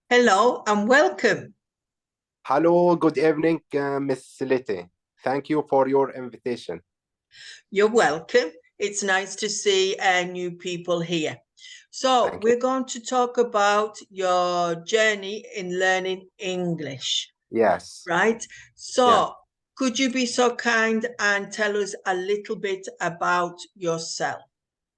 Hello and welcome. Hello, good evening, Miss Letty. Thank you for your invitation. You're welcome. It's nice to see new people here. So Thank you. we're going to talk about your journey in learning English, Yes. right? So Yeah. could you be so kind and tell us a little bit about yourself?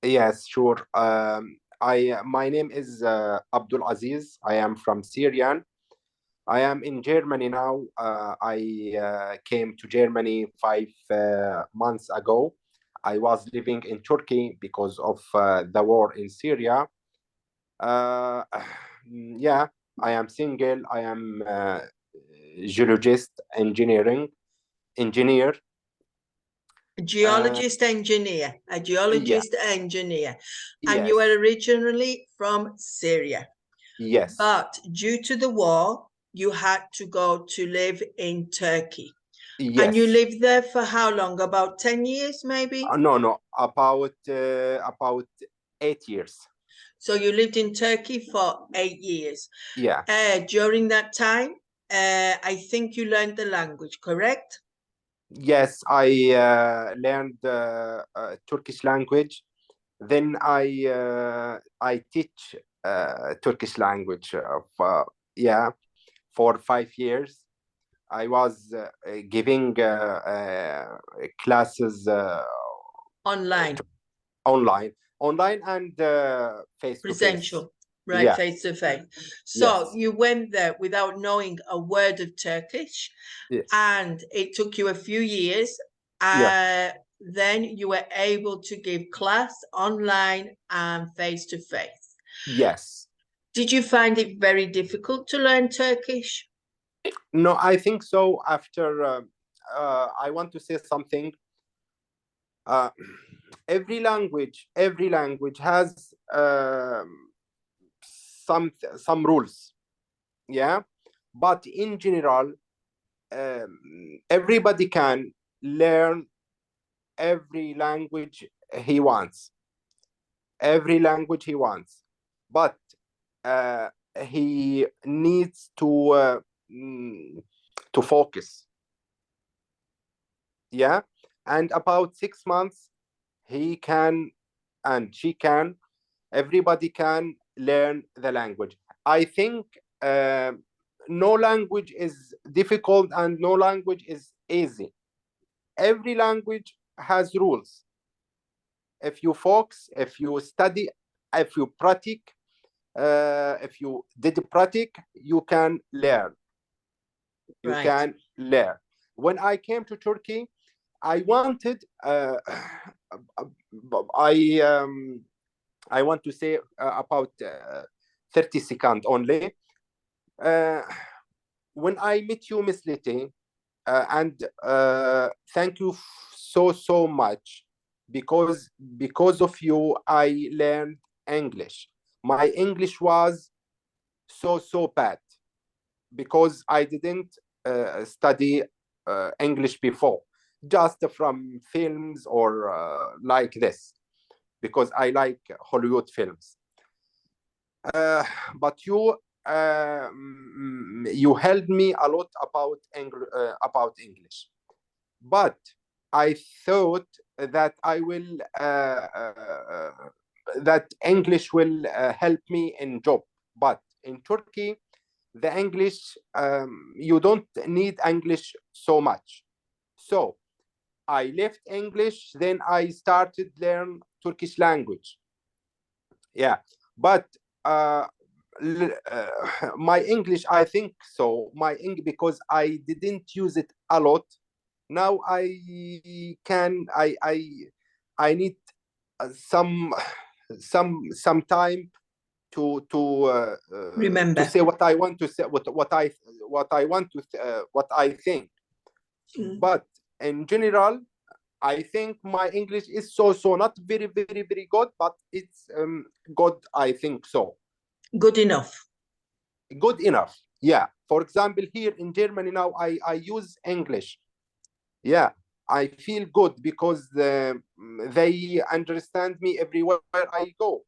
Yes, sure. My name is Abdul Aziz. I am from Syria. I am in Germany now. I came to Germany 5 months ago. I was living in Turkey because of the war in Syria. Uh, yeah, I am single. I am geologist, engineer. A Uh, geologist engineer, a yeah, geologist engineer. And you were yes, originally from Syria. yes, But due to the war, you had to go to live in Turkey. And you yes. lived there for how long? About 10 years, maybe? No, about 8 years. So you lived in Turkey for 8 years. Yeah, During that time, I think you learned the language, correct? yes. I learned Turkish language. Then I teach Turkish language. Yeah, for 5 years. I was giving classes Online, online and face to face. presential, right, Yeah, face to face. So yes, you went there without knowing a word of Turkish, yes, and it took you a few years. yeah, Then you were able to give class online and face to face. yes. Did you find it very difficult to learn Turkish? No, I think so. After I want to say something. Uh, every language has some rules. Yeah, but in general, everybody can learn every language he wants, every language he wants, but uh, he needs mm, to focus. Yeah, and about 6 months he can and she can, everybody can learn the language. I think no language is difficult and no language is easy. Every language has rules. If you focus, if you study, if you practice, if you did practice, you can learn. You Right. can learn. When I came to Turkey, I wanted. I I want to say about 30 seconds only. Uh, when I met you, Miss Letty, and thank you so much, because of you I learned English. My English was so bad because I didn't study English before, just from films or like this, because I like Hollywood films. But you helped me a lot about English. But I thought that I will that English will help me in job. But in Turkey, the English, you don't need English so much. So I left English, then I started learn Turkish language. Yeah, but uh, my English, I think so. My English, because I didn't use it a lot. Now I can. I need some time to Remember. say what I want to say, what I want to what I think. Mm. But in general, I think my English is so not very good, but it's good. I think so. Good enough. Good enough. Yeah. For example, here in Germany now, I use English. Yeah. I feel good because they understand me everywhere I go.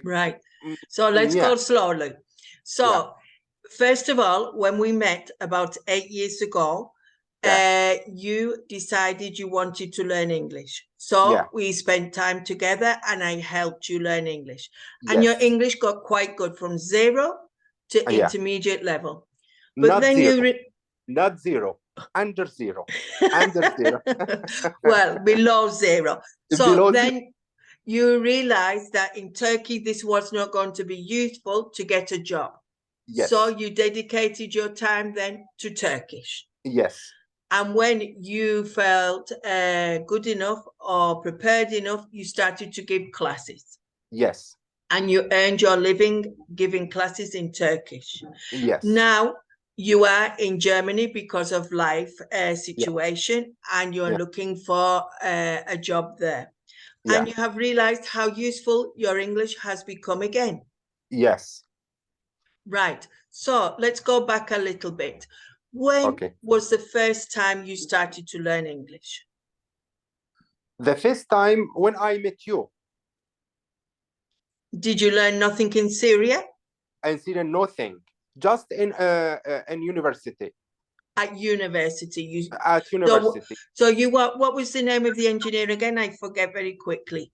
Right. So let's Yeah. go slowly. So, first of all, when we met about 8 years ago, you decided you wanted to learn English. So we spent time together and I helped you learn English. And your English got quite good from 0 to intermediate level. But not then zero. Not 0, under 0, under 0. Well, below 0. So Below then you realized that in Turkey, this was not going to be useful to get a job. Yes. So you dedicated your time then to Turkish. Yes. And when you felt good enough or prepared enough, you started to give classes. Yes. And you earned your living giving classes in Turkish. Yes. Now you are in Germany because of life situation, and you're looking for a job there. And you have realized how useful your English has become again. Yes. Right. So let's go back a little bit. When was the first time you started to learn English? The first time when I met you. Did you learn nothing in Syria? In Syria, nothing. Just in university. At university. At university. So you were, what was the name of the engineer again? I forget very quickly.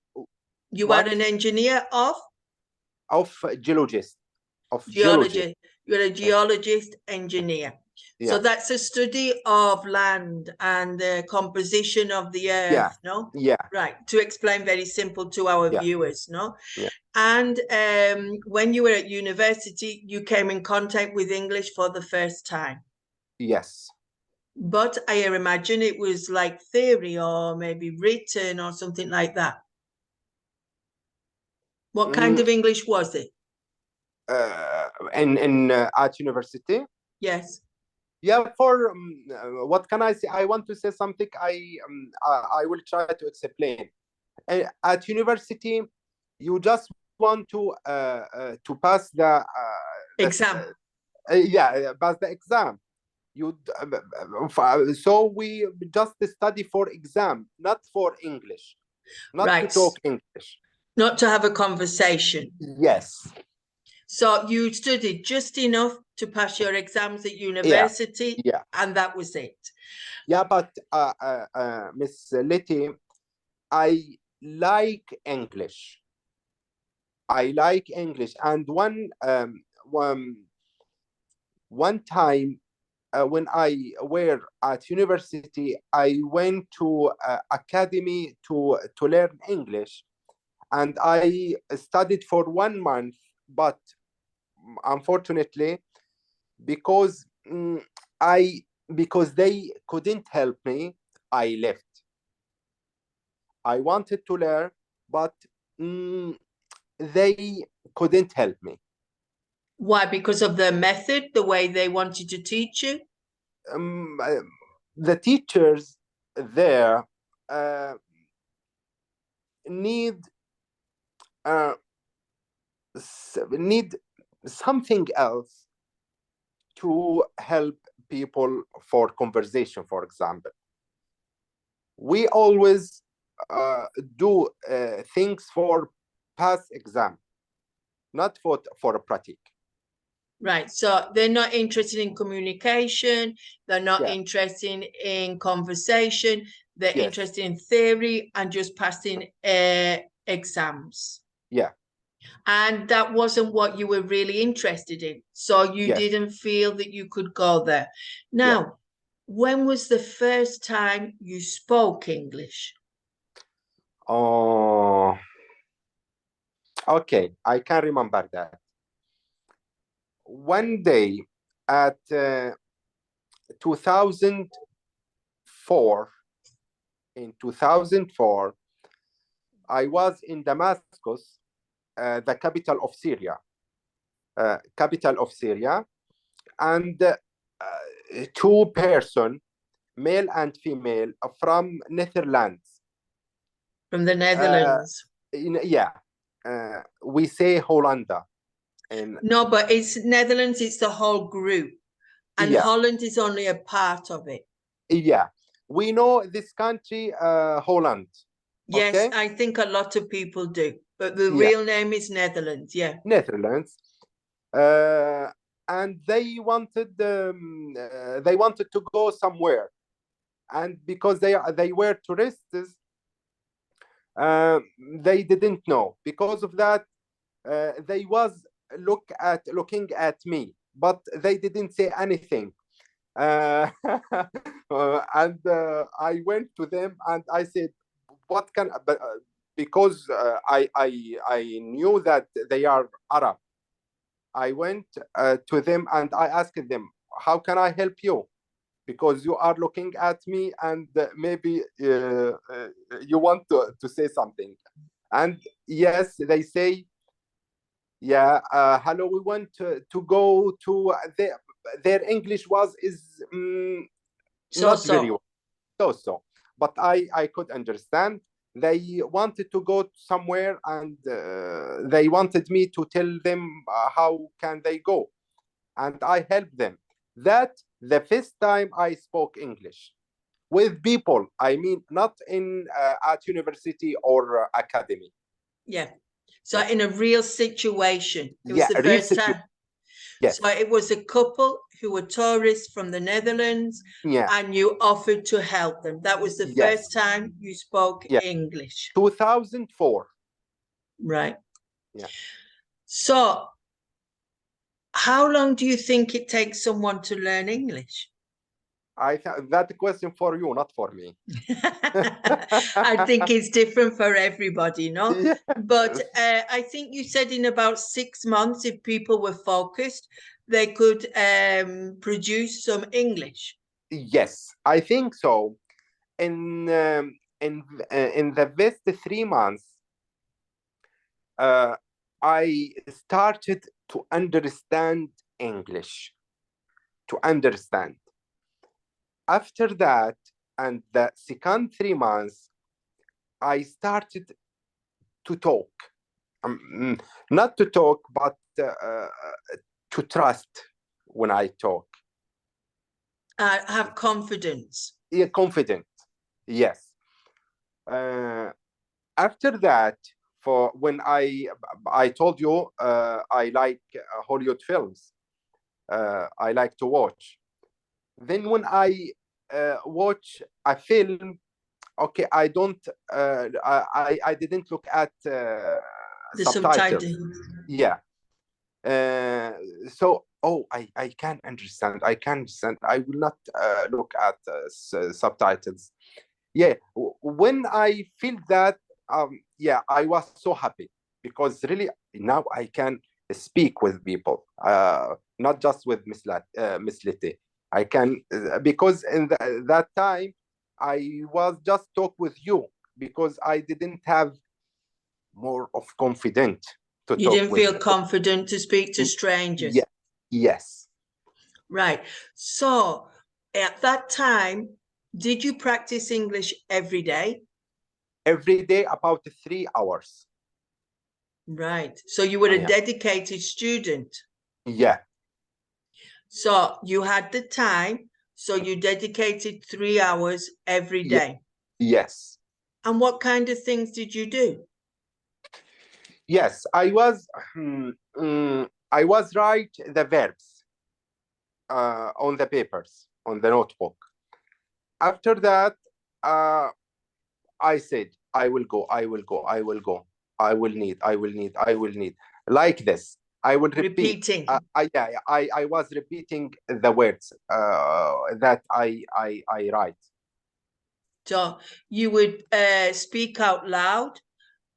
You were an engineer of? Of geologist. Of geology. You're a geologist engineer. So that's a study of land and the composition of the earth, no? Right. To explain very simple to our viewers, no? And when you were at university, you came in contact with English for the first time. Yes. But I imagine it was like theory or maybe written or something like that. What kind of English was it? At university? Yes. Yeah, for what can I say? I want to say something. I will try to explain. At university, you just want to pass the exam. Pass the exam. So we just study for exam, not for English, not to talk English, not to have a conversation. Yes. So you studied just enough to pass your exams at university, and that was it. Yeah, but Miss Letty, I like English. I like English, and one time when I were at university, I went to academy to learn English, and I studied for 1 month, but unfortunately, because they couldn't help me, I left. I wanted to learn, but they couldn't help me. Why? Because of the method, the way they wanted to teach you? The teachers there need something else to help people for conversation, for example. We always do things for pass exam, not for a practice. Right. So they're not interested in communication. They're not interested in conversation. They're interested in theory and just passing exams. Yeah. And that wasn't what you were really interested in. So you didn't feel that you could go there. Now, when was the first time you spoke English? Oh, okay. I can remember that. One day at 2004, in 2004, I was in Damascus, the capital of Syria. And 2 persons, male and female, from Netherlands. From the Netherlands. We say Hollanda. No, but it's Netherlands, it's the whole group. And Holland is only a part of it. Yeah. We know this country, Holland. Yes, okay? I think a lot of people do. But the real name is Netherlands, Netherlands. And they wanted to go somewhere, and because they were tourists, they didn't know. Because of that, they was looking at me, but they didn't say anything. And I went to them and I said, "What can?" Because I knew that they are Arab. I went to them and I asked them, "How can I help you? Because you are looking at me and maybe you want to say something." And yes, they say, "Yeah, hello, we want to go to their English is not very well, so. But I could understand. They wanted to go somewhere, and they wanted me to tell them how can they go, and I helped them. That the first time I spoke English with people. I mean, not in at university or academy. Yeah. So in a real situation, it was Yeah, the real first time. Yes. So it was a couple who were tourists from the Netherlands, Yeah. and you offered to help them. That was the first time you spoke English. 2004. Right. Yeah. So how long do you think it takes someone to learn English? That's a question for you, not for me. I think it's different for everybody, no? Yes. But I think you said in about 6 months, if people were focused, they could produce some English. Yes, I think so. In the best 3 months, I started to understand English. To understand. After that, and the second 3 months, I started to talk. Not to talk, but to trust when I talk. Have confidence. Yeah, confident. Yes. After that, for when I told you I like Hollywood films. I like to watch. Then when I watch a film, okay, I don't. I didn't look at The subtitles. subtitles. Yeah. So I can understand. I can understand. I will not look at subtitles. Yeah. When I feel that, yeah, I was so happy because really now I can speak with people, not just with Miss Letty. I can because in that time I was just talk with you because I didn't have more of confident to you talk didn't with feel confident to speak to strangers. Yeah. Yes. Right. So at that time, did you practice English every day? Every day, about 3 hours. Right. So you were a dedicated student. Yeah. So you had the time, so you dedicated 3 hours every day. Yes. And what kind of things did you do? Yes, I was write the verbs on the papers, on the notebook. After that, I said, I will go, I will go, I will go. I will need, I will need, I will need. Like this. I will repeat. Repeating. I was repeating the words that I write. So you would speak out loud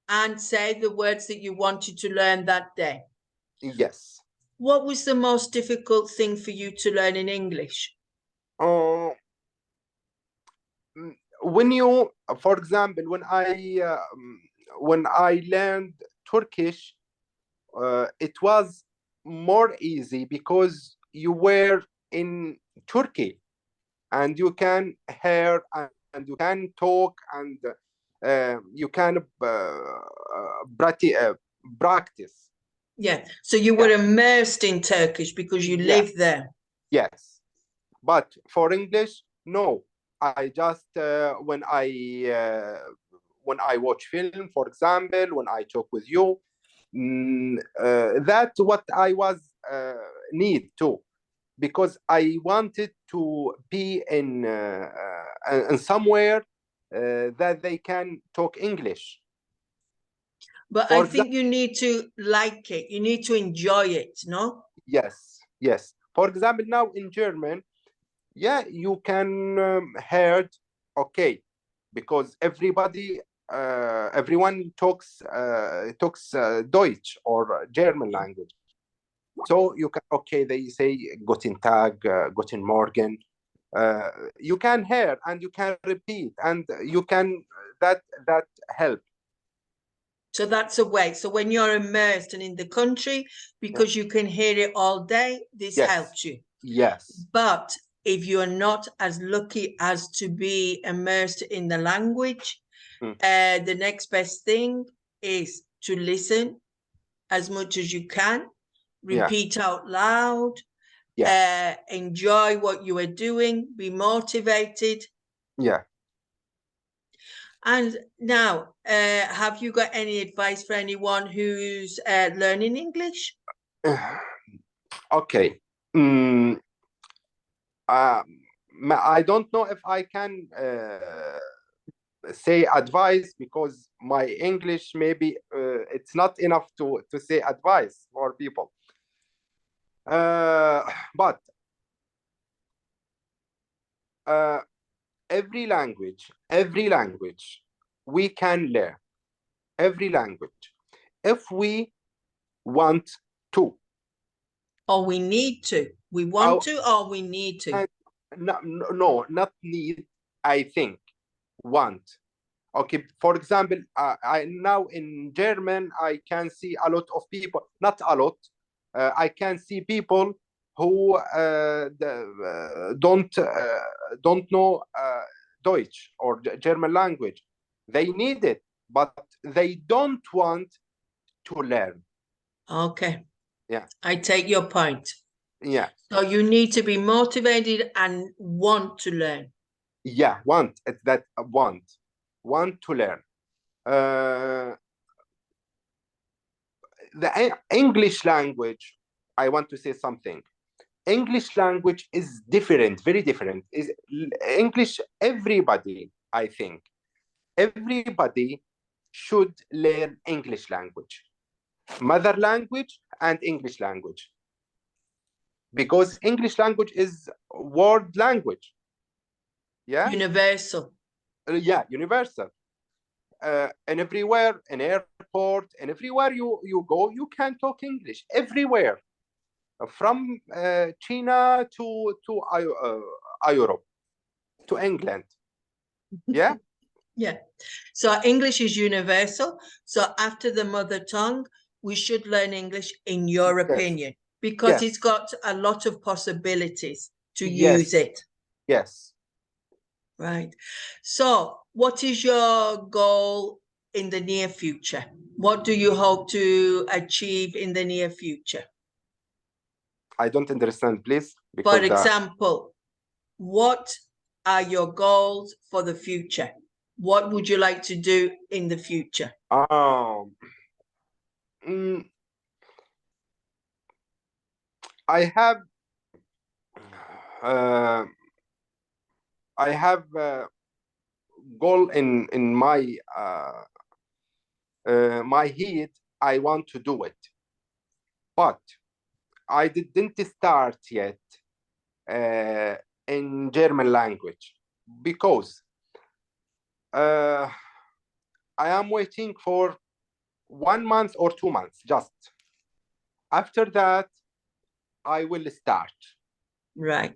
and say the words that you wanted to learn that day. Yes. What was the most difficult thing for you to learn in English? When you, for example, when I learned Turkish, it was more easy because you were in Turkey and you can hear and you can talk and you can practice. Yeah. So you were immersed in Turkish because you lived there. Yes. But for English, no. I just when I watch film, for example, when I talk with you, that's what I was need to, because I wanted to be in somewhere that they can talk English. But I think you need to like it. You need to enjoy it, no? Yes, yes. For example, now in German, yeah, you can hear, okay, because everyone talks Deutsch or German language. So you can, okay, they say Guten Tag, Guten Morgen. You can hear and you can repeat, and you can that help. So that's a way. So when you're immersed and in the country, because you can hear it all day, this helps you. Yes. But if you're not as lucky as to be immersed in the language, the next best thing is to listen as much as you can, repeat out loud, enjoy what you are doing, be motivated. Yeah. And now, have you got any advice for anyone who's learning English? Okay. I don't know if I can say advice, because my English maybe it's not enough to say advice for people. But every language we can learn, every language, if we want to. Or we need to. We want to, or we need to. No, not need. I think want. Okay, for example, I now in German I can see a lot of people. Not a lot. I can see people who don't know Deutsch or German language. They need it, but they don't want to learn. Okay. Yeah. I take your point. Yeah. So you need to be motivated and want to learn. Yeah, want. It's that want to learn. The English language, I want to say something. English language is different, very different. Is English, everybody, I think, everybody should learn English language, mother language and English language, because English language is world language. Yeah. Universal. Yeah, universal. And everywhere, in airport, and everywhere you go, you can talk English everywhere. From China to Europe, to England. Yeah. Yeah. So English is universal. So after the mother tongue, we should learn English, in your opinion, because it's got a lot of possibilities to use it. Yes. Right. So what is your goal in the near future? What do you hope to achieve in the near future? I don't understand, please. For example, what are your goals for the future? What would you like to do in the future? I have a goal in my my head. I want to do it, but I didn't start yet in German language, because I am waiting for 1 month or 2 months. Just after that, I will start. Right.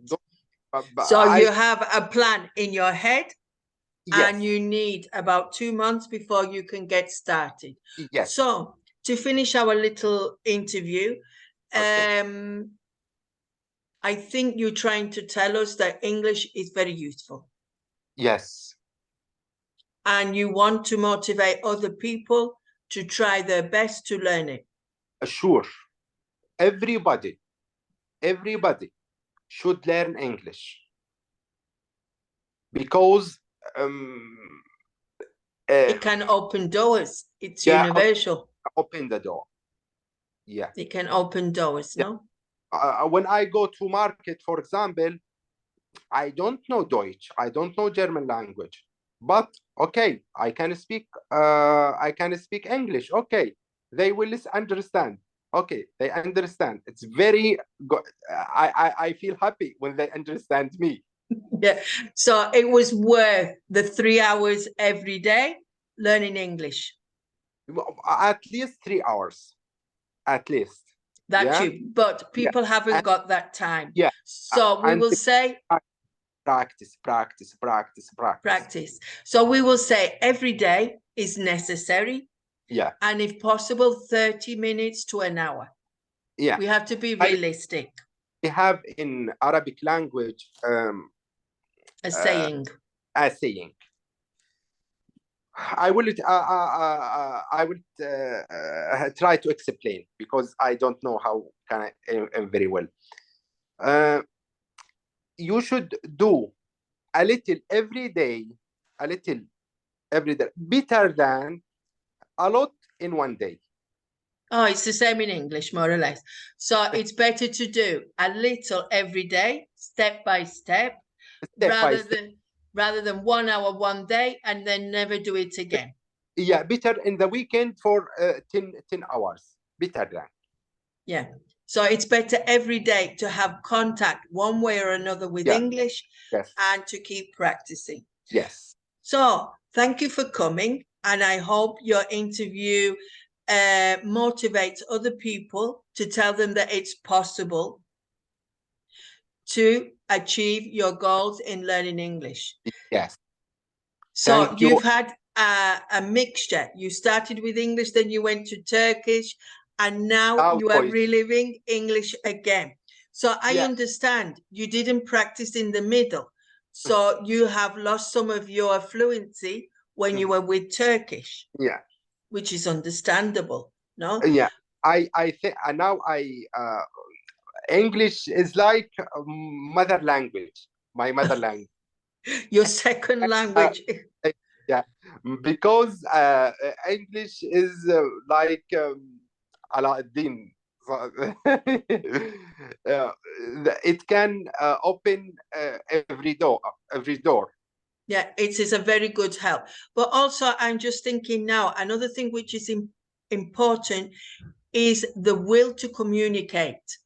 So you have a plan in your head, and you need about 2 months before you can get started. Yes. So to finish our little interview, I think you're trying to tell us that English is very useful. Yes. And you want to motivate other people to try their best to learn it. Sure. Everybody should learn English, because it can open doors. It's universal. Open the door. Yeah. It can open doors, no? when I go to market, for example, I don't know Deutsch, I don't know German language, but okay, I can speak English. Okay, they will understand. Okay, they understand. It's very good. I feel happy when they understand me. Yeah. So it was worth the 3 hours every day learning English. At least 3 hours. At least. That's you. But people haven't got that time. Yeah. So we will say practice. So we will say every day is necessary. Yeah. And if possible, 30 minutes to an hour. Yeah. We have to be realistic. We have in Arabic language a saying. A saying. I will try to explain because I don't know how can I very well. You should do a little every day, better than a lot in one day. Oh, it's the same in English, more or less. So it's better to do a little every day, step by step, rather than 1 hour one day and then never do it again. Yeah, better in the weekend for 10 hours. Better than. Yeah. So it's better every day to have contact one way or another with English and to keep practicing. Yes. So thank you for coming. And I hope your interview motivates other people to tell them that it's possible to achieve your goals in learning English. Yes. So you've had a mixture. You started with English, then you went to Turkish, and now you are reliving English again. So I understand you didn't practice in the middle. So you have lost some of your fluency when you were with Turkish. Yeah. Which is understandable, no? Yeah. I think now English is like mother language, my mother language. Your second language. Yeah, because English is like Aladdin. It can open every door. Yeah, it is a very good help. But also, I'm just thinking now, another thing which is important is the will to communicate.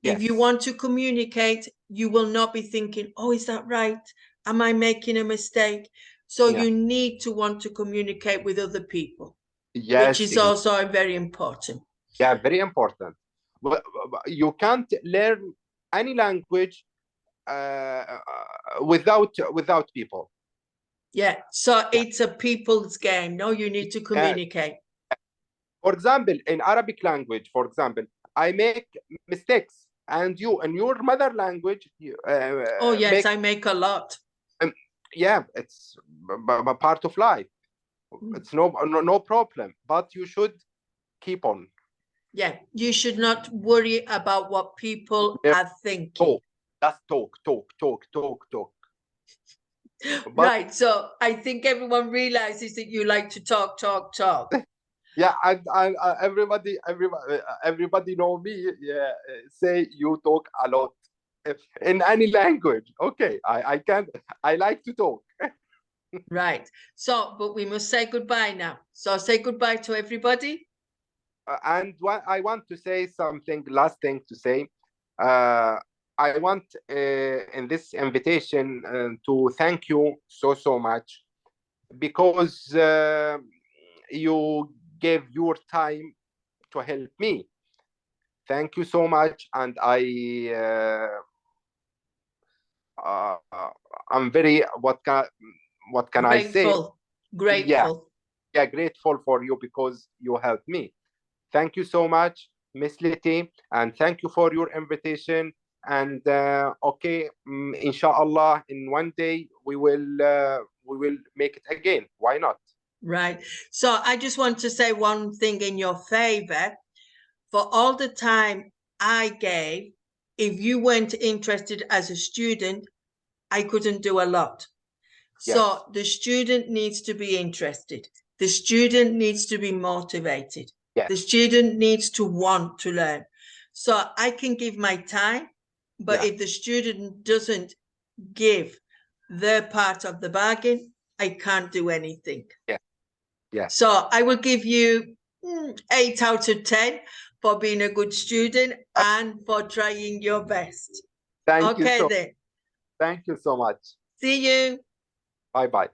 Yes. If you want to communicate, you will not be thinking, oh, is that right? Am I making a mistake? So you need to want to communicate with other people, which is also very important. Yeah, very important. You can't learn any language without people. Yeah, so it's a people's game. No, you need to communicate. For example, in Arabic language, for example, I make mistakes, and you in your mother language. Oh yes, I make a lot. Yeah, it's a part of life. It's no problem, but you should keep on. Yeah, you should not worry about what people are thinking. Just talk. But, right, so I think everyone realizes that you like to talk. Yeah, and everybody know me. Yeah, say you talk a lot in any language. Okay, I like to talk. Right. So, but we must say goodbye now. So say goodbye to everybody. And I want to say something, last thing to say. I want in this invitation to thank you so much, because you gave your time to help me. Thank you so much, and I'm very what can I say? Grateful. Yeah, grateful for you because you helped me. Thank you so much, Miss Letty, and thank you for your invitation. And okay, inshallah, in one day we will make it again. Why not? Right. So I just want to say one thing in your favor. For all the time I gave, if you weren't interested as a student, I couldn't do a lot. Yes. So the student needs to be interested. The student needs to be motivated. Yes. The student needs to want to learn. So I can give my time, but if the student doesn't give their part of the bargain, I can't do anything. So I will give you 8 out of 10 for being a good student and for trying your best. Thank you so much. See you. Bye-bye.